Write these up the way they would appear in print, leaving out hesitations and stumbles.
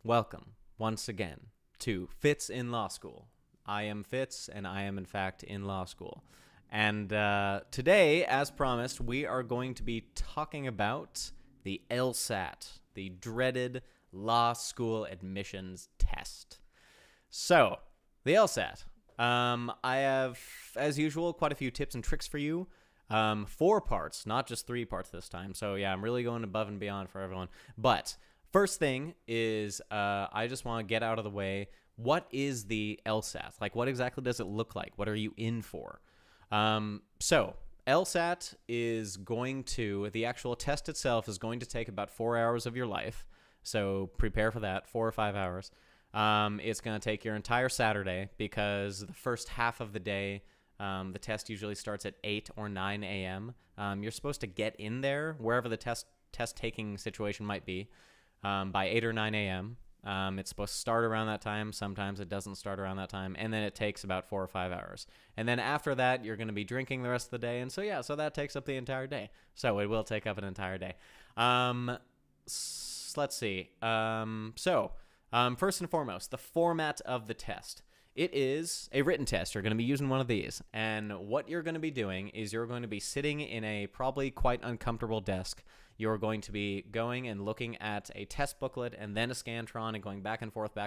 Welcome once again to Fitz in Law School. I am Fitz, and I am in fact in law school. And today, as promised, we are going to be talking about the LSAT, the dreaded law school admissions test. So, the LSAT. I have, as usual, quite a few tips and tricks for you. 4 parts, not just 3 parts this time. So yeah, I'm really going above and beyond for everyone. But first thing is, I just want to get out of the way. What is the LSAT? Like, what exactly does it look like? What are you in for? So LSAT is the actual test itself is going to take about 4 hours of your life. So prepare for that, 4 or 5 hours. It's going to take your entire Saturday because the first half of the day, the test usually starts at 8 or 9 a.m. You're supposed to get in there wherever the test-taking situation might be by 8 or 9 a.m. It's supposed to start around that time. Sometimes it doesn't start around that time. And then it takes about 4 or 5 hours. And then after that, you're going to be drinking the rest of the day. And so that takes up the entire day. So it will take up an entire day. Let's see. First and foremost, the format of the test. It is a written test. You're going to be using one of these. And what you're going to be doing is you're going to be sitting in a probably quite uncomfortable desk. You're going to be going and looking at a test booklet and then a Scantron and going back and forth,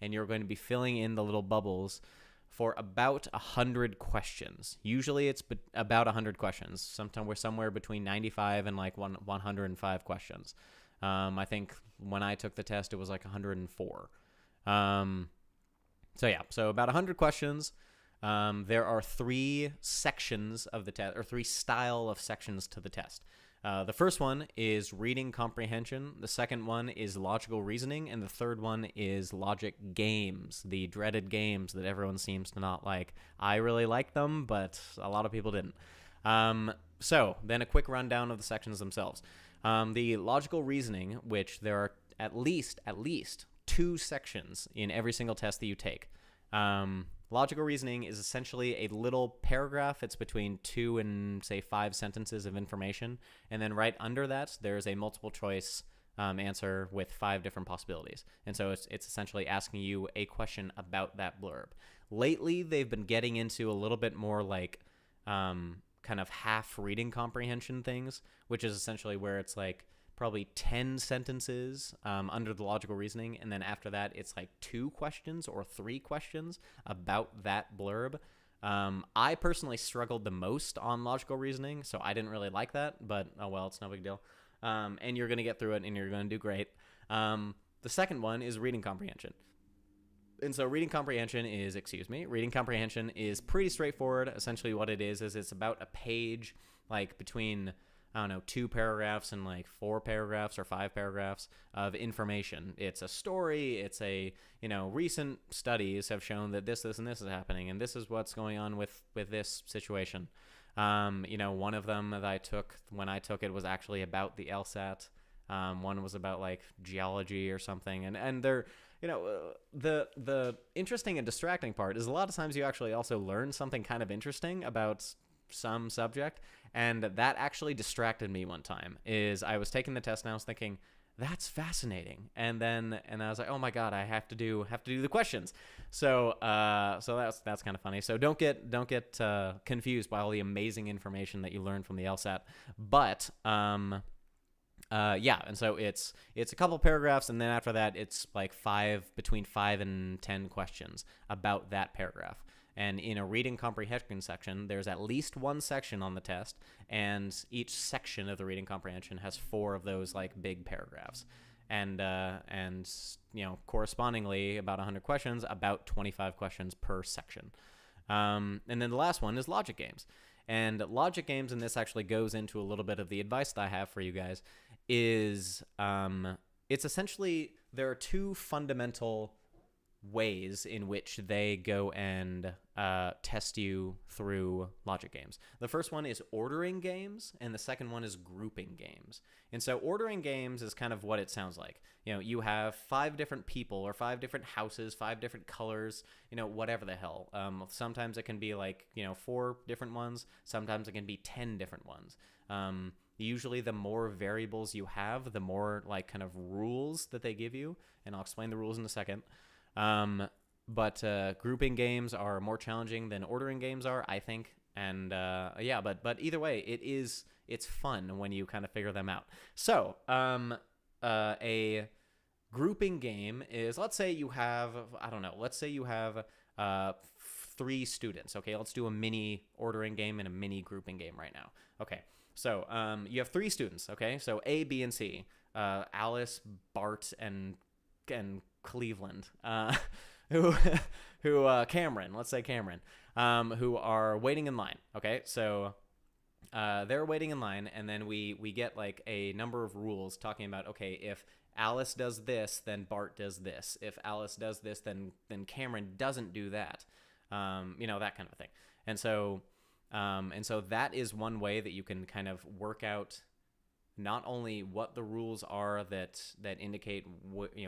and you're going to be filling in the little bubbles for about 100 questions. Usually it's about 100 questions. Sometimes we're somewhere between 95 and like 105 questions. I think when I took the test, it was like 104. So about 100 questions. There are 3 sections of the test, or 3 style of sections to the test. The first one is reading comprehension. The second one is logical reasoning. And the third one is logic games, the dreaded games that everyone seems to not like. I really like them, but a lot of people didn't. So then a quick rundown of the sections themselves. The logical reasoning, which there are at least 2 sections in every single test that you take. Logical reasoning is essentially a little paragraph. It's between 2 and, say, 5 sentences of information. And then right under that, there's a multiple choice answer with 5 different possibilities. And so it's essentially asking you a question about that blurb. Lately, they've been getting into a little bit more like kind of half reading comprehension things, which is essentially where it's like probably 10 sentences under the logical reasoning, and then after that it's like 2 questions or 3 questions about that blurb. I personally struggled the most on logical reasoning, so I didn't really like that, but oh well, it's no big deal. And you're going to get through it, and you're going to do great. The second one is reading comprehension. And so reading comprehension is pretty straightforward. Essentially what it is it's about a page, like between, I don't know, 2 paragraphs and like 4 paragraphs or 5 paragraphs of information. It's a story. It's recent studies have shown that this, and this is happening, and this is what's going on with this situation. One of them that I took when I took it was actually about the LSAT. One was about like geology or something, and they're, the interesting and distracting part is a lot of times you actually also learn something kind of interesting about some subject, and that actually distracted me one time. Is I was taking the test and I was thinking, that's fascinating, and I was like, oh my god, I have to do the questions. So that's kind of funny. So don't get confused by all the amazing information that you learn from the LSAT. But and so it's a couple paragraphs, and then after that it's like between 5 and 10 questions about that paragraph. And in a reading comprehension section, there's at least 1 section on the test, and each section of the reading comprehension has 4 of those like big paragraphs. And correspondingly, about 100 questions, about 25 questions per section. And then the last one is logic games. And logic games, and this actually goes into a little bit of the advice that I have for you guys, is it's essentially, there are 2 fundamental ways in which they go and test you through logic games. The first one is ordering games, and the second one is grouping games. And so ordering games is kind of what it sounds like. You have 5 different people or 5 different houses, 5 different colors, whatever the hell. Sometimes it can be like, 4 different ones. Sometimes it can be 10 different ones. Usually the more variables you have, the more like kind of rules that they give you, and I'll explain the rules in a second. But grouping games are more challenging than ordering games are, I think. And yeah, but either way, it's fun when you kind of figure them out. So a grouping game is, let's say you have, I don't know, let's say you have 3 students. Okay, let's do a mini ordering game and a mini grouping game right now. Okay, so you have 3 students. Okay, so A, B, and C. Alice, Bart, and Cleveland. Who Cameron, let's say Cameron, who are waiting in line. Okay, so they're waiting in line, and then we get like a number of rules talking about, okay, if Alice does this, then Bart does this. If Alice does this, then Cameron doesn't do that. That kind of thing. And so that is one way that you can kind of work out not only what the rules are that indicate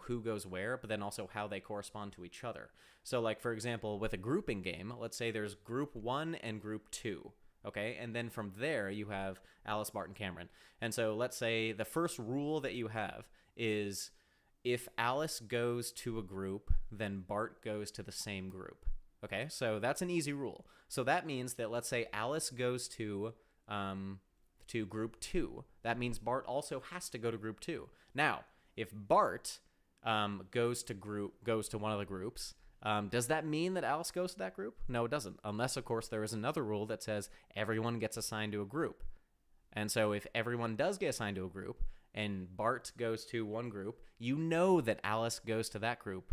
who goes where, but then also how they correspond to each other. So like, for example, with a grouping game, let's say there's group 1 and group 2. Okay, and then from there you have Alice, Bart, and Cameron. And so let's say the first rule that you have is if Alice goes to a group, then Bart goes to the same group. Okay, so that's an easy rule. So that means that, let's say Alice goes to group 2. That means Bart also has to go to group 2. Now, if Bart goes to one of the groups, does that mean that Alice goes to that group? No, it doesn't. Unless, of course, there is another rule that says everyone gets assigned to a group. And so if everyone does get assigned to a group and Bart goes to one group, you know that Alice goes to that group,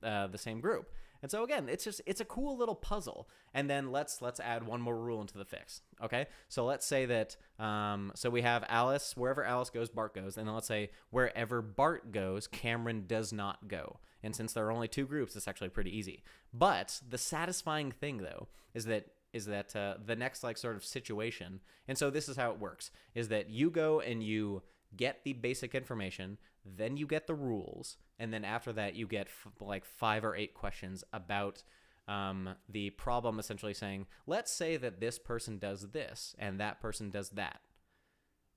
the same group. And so again, it's a cool little puzzle. And then let's add one more rule into the fix. Okay, so let's say that so we have Alice, wherever Alice goes, Bart goes, and then let's say wherever Bart goes, Cameron does not go. And since there are only 2 groups, it's actually pretty easy. But the satisfying thing though is that the next like sort of situation, and so this is how it works, is that you go and you get the basic information, then you get the rules, and then after that you get like 5 or 8 questions about the problem, essentially saying, let's say that this person does this and that person does that.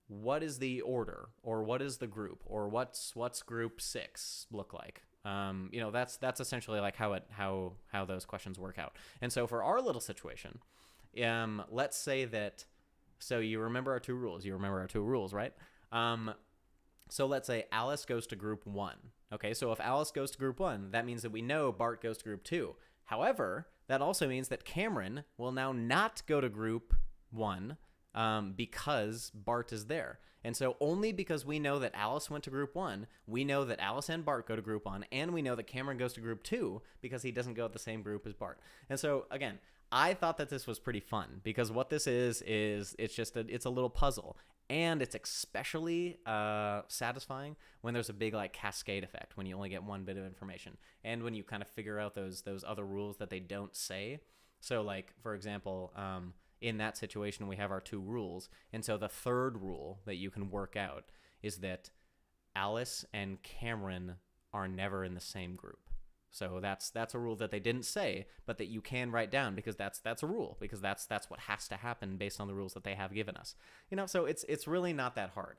What is the order, or what is the group, or what's group 6 look like? That's essentially like how those questions work out. And so for our little situation, let's say that, so you remember our 2 rules, right? So let's say Alice goes to group 1. Okay, so if Alice goes to group 1, that means that we know Bart goes to group 2. However, that also means that Cameron will now not go to group 1 because Bart is there. And so only because we know that Alice went to group 1, we know that Alice and Bart go to group 1, and we know that Cameron goes to group 2 because he doesn't go to the same group as Bart. And so again, I thought that this was pretty fun because what this is it's a little puzzle. And it's especially satisfying when there's a big like cascade effect, when you only get one bit of information, and when you kind of figure out those other rules that they don't say. So like, for example, in that situation, we have our 2 rules. And so the third rule that you can work out is that Alice and Cameron are never in the same group. So that's a rule that they didn't say, but that you can write down because that's a rule, because that's what has to happen based on the rules that they have given us. So it's really not that hard.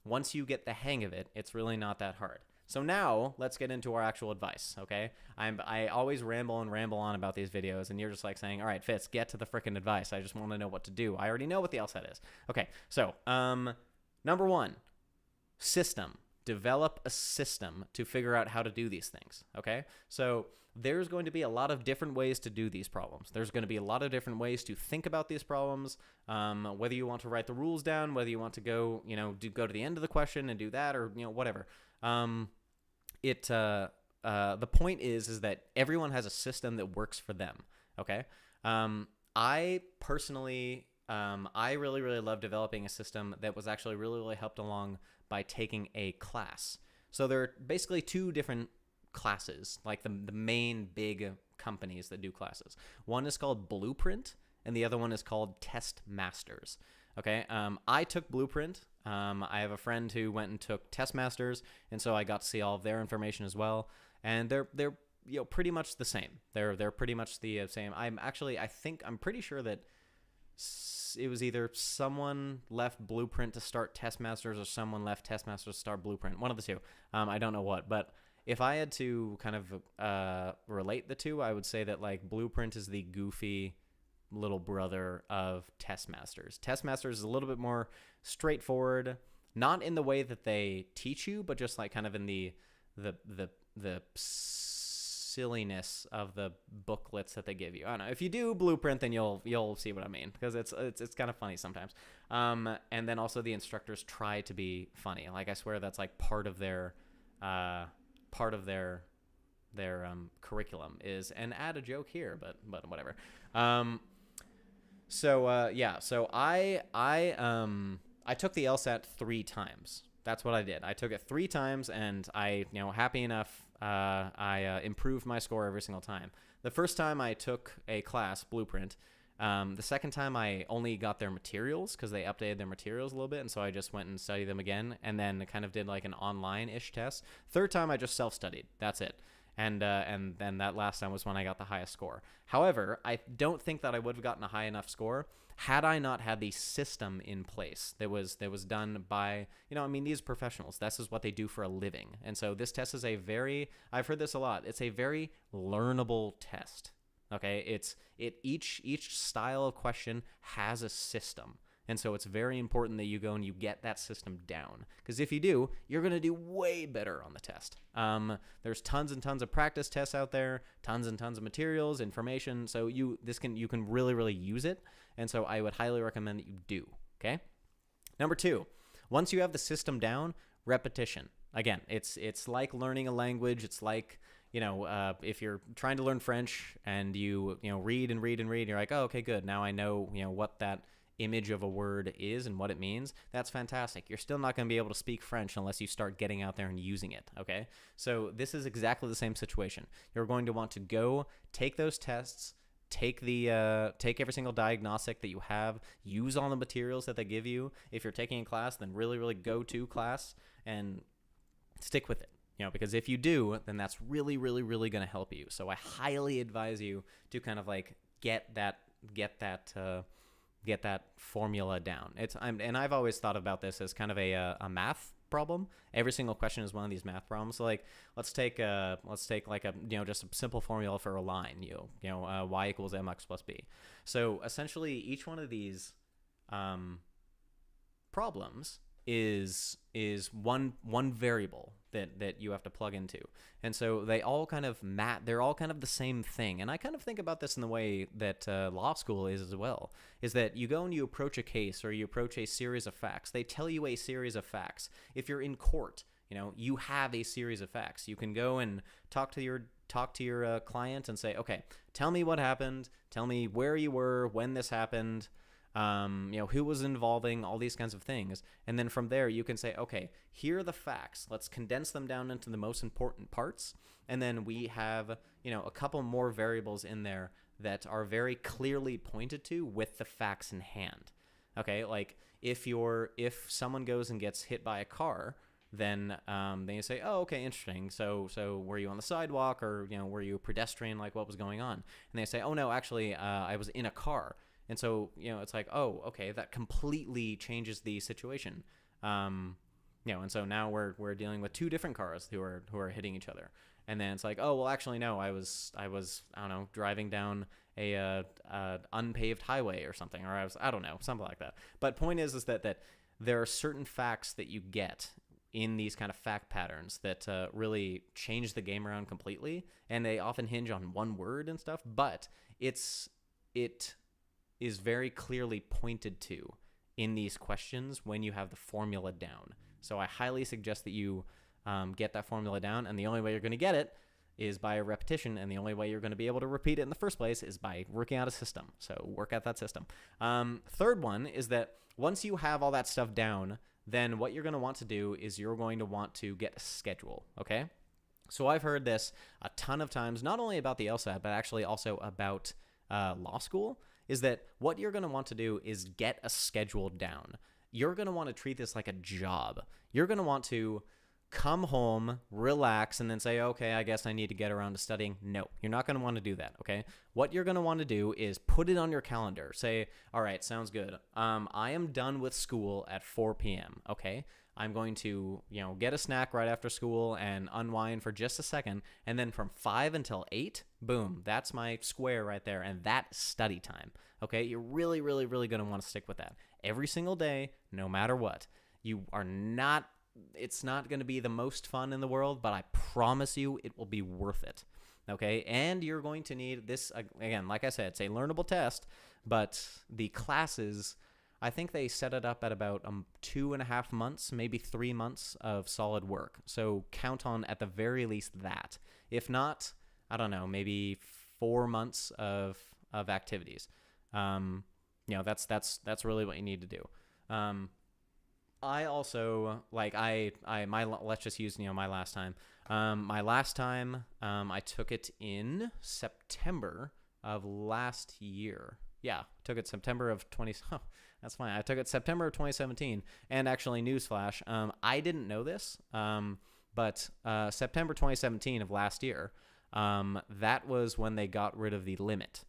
Once you get the hang of it, it's really not that hard. So now let's get into our actual advice, okay? I always ramble on about these videos, and you're just like saying, all right, Fitz, get to the freaking advice. I just want to know what to do. I already know what the LSAT is. Okay, so number 1, system. Develop a system to figure out how to do these things, okay? So there's going to be a lot of different ways to do these problems. There's going to be a lot of different ways to think about these problems, whether you want to write the rules down, whether you want to go, go to the end of the question and do that, or, whatever. The point is that everyone has a system that works for them, okay? I personally, I really, really love developing a system that was actually really, really helped along by taking a class. So there are basically 2 different classes, like the main big companies that do classes. One is called Blueprint, and the other one is called Test Masters. Okay, I took Blueprint. I have a friend who went and took Test Masters, and so I got to see all of their information as well. And they're pretty much the same. They're pretty much the same. I'm pretty sure that was either someone left Blueprint to start Test Masters or someone left Test Masters to start Blueprint. One of the two. I don't know what, but if I had to kind of relate the two, I would say that like Blueprint is the goofy little brother of Test Masters. Test Masters is a little bit more straightforward, not in the way that they teach you, but just like kind of in the silliness of the booklets that they give you. I don't know. If you do Blueprint, then you'll see what I mean, because it's kind of funny sometimes. And then also the instructors try to be funny. Like I swear that's like part of their curriculum is, and add a joke here, but whatever. So I took the LSAT 3 times. That's what I did. I took it 3 times, and I, happy enough, I improved my score every single time. The first time I took a class, Blueprint. The second time I only got their materials because they updated their materials a little bit, and so I just went and studied them again, and then kind of did like an online-ish test. Third time I just self-studied. That's it. And then that last time was when I got the highest score. However, I don't think that I would have gotten a high enough score had I not had the system in place that was done by, these professionals. This is what they do for a living. And so this test is I've heard this a lot, it's a very learnable test. Okay, each style of question has a system. And so it's very important that you go and you get that system down. Because if you do, you're going to do way better on the test. There's tons and tons of practice tests out there, tons and tons of materials, information. So you can really, really use it. And so I would highly recommend that you do. Okay? Number 2, once you have the system down, repetition. Again, it's like learning a language. It's like, if you're trying to learn French and you read and read and read, you're like, oh, okay, good. Now I know, what that image of a word is and what it means. That's fantastic. You're still not going to be able to speak French unless you start getting out there and using it. Okay. So this is exactly the same situation. You're going to want to go take those tests, take every single diagnostic that you have, use all the materials that they give you. If you're taking a class, then really, really go to class and stick with it. Because if you do, then that's really, really, really going to help you. So I highly advise you to kind of like get that formula down. And I've always thought about this as kind of a math problem. Every single question is one of these math problems. So like, let's take like a just a simple formula for a line. Y equals mx plus b. So essentially, each one of these problems is one variable that you have to plug into. And so they all kind of they're all kind of the same thing. And I kind of think about this in the way that law school is as well, is that you go and you approach a case or you approach a series of facts. They tell you a series of facts. If you're in court, you have a series of facts. You can go and talk to your client and say, okay, tell me what happened. Tell me where you were when this happened. Who was involving, all these kinds of things. And then from there, you can say, okay, here are the facts. Let's condense them down into the most important parts. And then we have, a couple more variables in there that are very clearly pointed to with the facts in hand. Okay, like if someone goes and gets hit by a car, then you say, oh, okay, interesting. So were you on the sidewalk or, were you a pedestrian? Like what was going on? And they say, oh, no, actually, I was in a car. And so, it's like, oh, okay, that completely changes the situation. And so now we're dealing with 2 different cars who are hitting each other. And then it's like, oh, well, actually, no, I was, I don't know, driving down a unpaved highway or something, or I don't know, something like that. But point is that there are certain facts that you get in these kind of fact patterns that really change the game around completely. And they often hinge on one word and stuff, but it is very clearly pointed to in these questions when you have the formula down. So I highly suggest that you get that formula down, and the only way you're going to get it is by a repetition, and the only way you're going to be able to repeat it in the first place is by working out a system. So work out that system. Third one is that once you have all that stuff down, then what you're going to want to do is you're going to want to get a schedule, okay? So I've heard this a ton of times, not only about the LSAT, but actually also about law school, is that what you're going to want to do is get a schedule down. You're going to want to treat this like a job. You're going to want to come home, relax, and then say, okay, I guess I need to get around to studying. No, you're not going to want to do that, okay? What you're going to want to do is put it on your calendar. Say, all right, sounds good. I am done with school at 4 p.m., okay? I'm going to, get a snack right after school and unwind for just a second. And then from 5 until 8, boom, that's my square right there. And that's study time, okay? You're really, really, really going to want to stick with that every single day, no matter what. It's not going to be the most fun in the world, but I promise you it will be worth it, okay? And you're going to need this, again, like I said, it's a learnable test, but the classes, I think they set it up at about 2.5 months, maybe 3 months of solid work. So count on at the very least that. If not, I don't know, maybe 4 months of activities. That's really what you need to do. I also, let's just use, my last time. My last time, I took it in September of last year. Yeah, took it September of 20. Oh, that's fine. I took it September of 2017. And actually, newsflash, I didn't know this, but September 2017 of last year, that was when they got rid of the limit.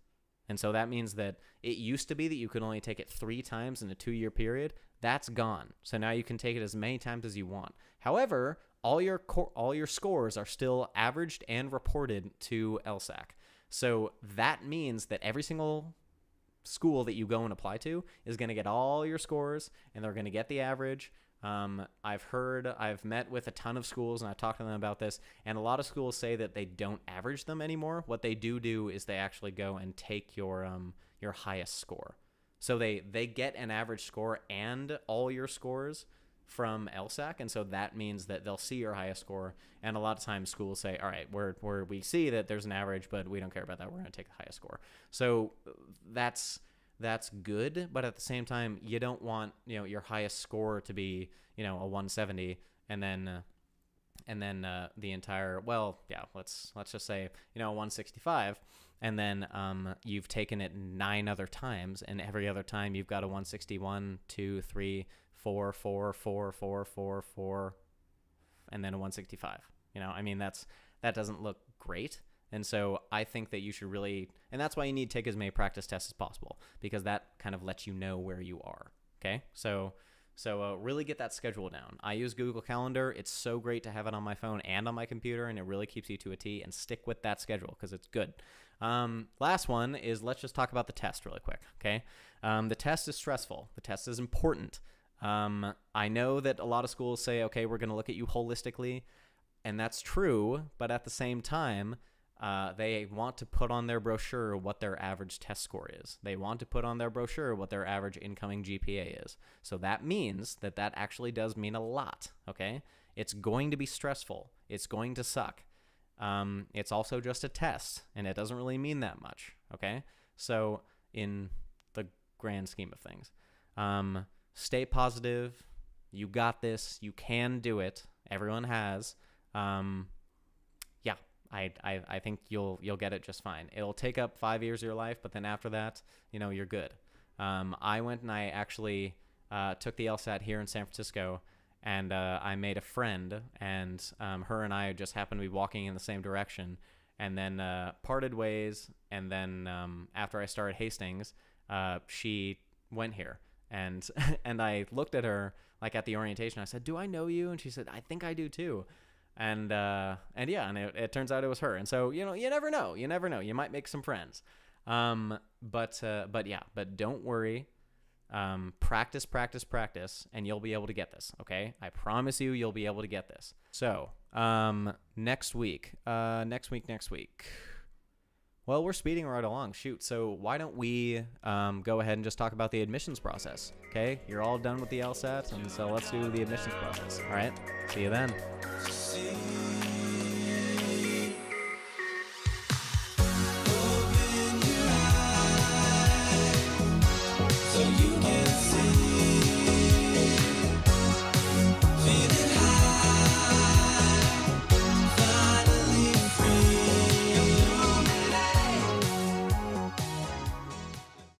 And so that means that it used to be that you could only take it 3 times in a 2-year period. That's gone. So now you can take it as many times as you want. However, all your scores are still averaged and reported to LSAC. So that means that every single school that you go and apply to is going to get all your scores, and they're going to get the average. I've met with a ton of schools, and I've talked to them about this, and a lot of schools say that they don't average them anymore. What they do is they actually go and take your highest score. So they get an average score and all your scores from LSAC, and so that means that they'll see your highest score, and a lot of times schools say, all right, we see that there's an average, but we don't care about that. We're going to take the highest score. So that's good, but at the same time, you don't want your highest score to be a 170, and then the entire let's just say 165, and then you've taken it 9 other times, and every other time you've got a 161, 2, 3, 4, 4, 4, 4, 4, 4, and then a 165. That doesn't look great. And so I think that you should really, and that's why you need to take as many practice tests as possible, because that kind of lets you know where you are. Okay. So really get that schedule down. I use Google Calendar. It's so great to have it on my phone and on my computer, and it really keeps you to a T, and stick with that schedule because it's good. Last one is, let's just talk about the test really quick. Okay. The test is stressful. The test is important. I know that a lot of schools say, okay, we're going to look at you holistically, and that's true. But at the same time, they want to put on their brochure what their average test score is. They want to put on their brochure what their average incoming GPA is. So that means that actually does mean a lot, okay? It's going to be stressful. It's going to suck. It's also just a test, and it doesn't really mean that much, okay? So in the grand scheme of things, stay positive. You got this. You can do it. Everyone has. I think you'll get it just fine. It'll take up 5 years of your life, but then after that, you're good. I went and I actually took the LSAT here in San Francisco, and I made a friend, and her and I just happened to be walking in the same direction, and then parted ways. And then after I started Hastings, she went here, and and I looked at her like at the orientation. I said, "Do I know you?" And she said, "I think I do too." And it turns out it was her. And so, you never know. You never know. You might make some friends. But don't worry. Practice, and you'll be able to get this. Okay. I promise you'll be able to get this. So, next week. Well, we're speeding right along. Shoot. So why don't we go ahead and just talk about the admissions process? Okay. You're all done with the LSAT. And so let's do the admissions process. All right. See you then.